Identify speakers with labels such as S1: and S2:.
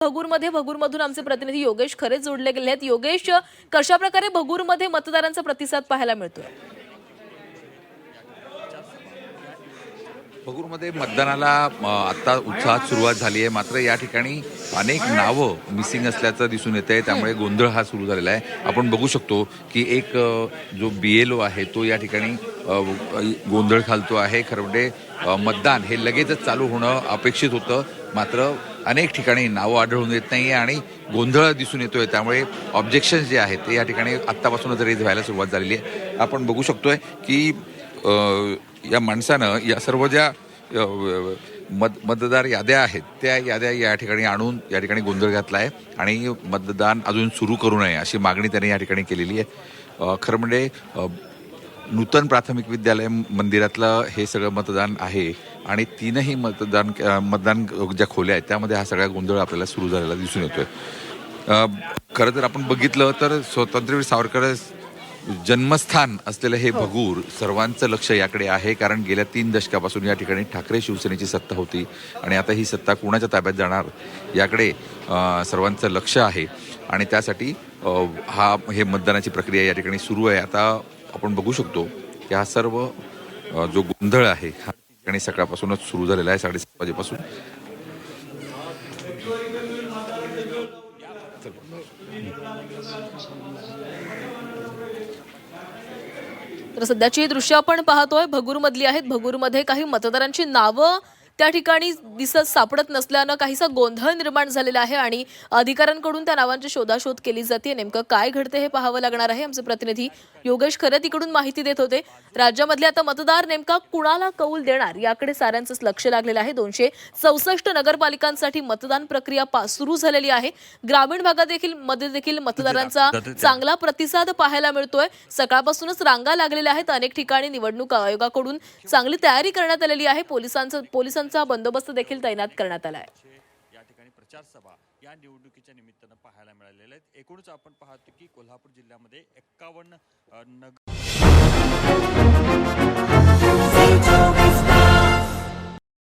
S1: भगूरमधून आमचे प्रतिनिधी योगेश खरे जोडले गेले आहेत। योगेश, कशा प्रकारे भगूरमध्ये मतदारांचा प्रतिसाद पाहायला मिळतोय?
S2: भगूरमध्ये मतदानाला आता उत्साहात सुरुवात झाली आहे। मात्र या ठिकाणी अनेक नावं मिसिंग असल्याचं दिसून येत आहे, त्यामुळे गोंधळ हा सुरू झालेला आहे। आपण बघू शकतो की एक जो BLO आहे तो या ठिकाणी गोंधळ घालतो आहे। खरं म्हणजे मतदान हे लगेचच चालू होणं अपेक्षित होतं, मात्र अनेक ठिकाणी नावं आढळून येत नाही आहे आणि गोंधळ दिसून येतोय। त्यामुळे ऑब्जेक्शन जे आहेत ते या ठिकाणी आत्तापासूनच रेज व्हायला सुरुवात झालेली आहे। आपण बघू शकतोय की या माणसानं या सर्व ज्या मतदार याद्या आहेत त्या याद्या या ठिकाणी आणून या ठिकाणी गोंधळ घातला आहे आणि मतदान अजून सुरू करू नये अशी मागणी त्यांनी या ठिकाणी केलेली आहे। खरं म्हणजे नूतन प्राथमिक विद्यालय मंदिरातलं हे सगळं मतदान आहे आणि तीनही मतदान ज्या खोल्या आहेत त्यामध्ये हा सगळा गोंधळ आपल्याला सुरू झालेला दिसून येतोय। खरं तर आपण बघितलं तर स्वातंत्र्यवीर सावरकर जन्मस्थान असलेलं हे भगूर सर्वांचं लक्ष याकडे आहे, कारण गेल्या 3 दशकापासून या ठिकाणी ठाकरे शिवसेनेची सत्ता होती आणि आता ही सत्ता कोणाच्या ताब्यात जाणार याकडे सर्वांचं लक्ष आहे आणि त्यासाठी हे मतदानाची प्रक्रिया या ठिकाणी सुरू आहे। आता आपण बघू शकतो की हा सर्व जो गोंधळ आहे हा ठिकाणी सकाळपासूनच सुरू झालेला आहे, 7:30 वाजेपासून।
S1: तर सध्याची दृश्य आपण पाहतोय भगूरमधली आहेत। भगूरमध्ये काही मतदारांची नावं त्या ठिकाणी सापडत नसल्यानं काहीसा गोंधळ निर्माण झालेला आहे आणि अधिकाऱ्यांकडून त्या नावांची शोधाशोध केली जाते। नेमकं काय घडते हे पाहावं लागणार आहे। आमचे प्रतिनिधी योगेश खरे तिकडून माहिती देत होते। राज्यामधले आता मतदार नेमका कुणाला कौल देणार याकडे साऱ्यांचंच लक्ष लागलेलं आहे। 264 नगरपालिकांसाठी मतदान प्रक्रिया सुरू झालेली आहे। ग्रामीण भागात देखील मतदारांचा चांगला प्रतिसाद पाहायला मिळतोय। सकाळपासूनच रांगा लागलेल्या आहेत। अनेक ठिकाणी निवडणूक आयोगाकडून चांगली तयारी करण्यात आलेली आहे। पोलिसांचा बंदोबस्त देखील तैनात करण्यात आला आहे।
S3: या ठिकाणी प्रचार सभा या निवडणुकीच्या निमित्तानं पाहायला मिळालेल्या आहेत। एकूणच आपण पाहतो की कोल्हापूर जिल्ह्यामध्ये 51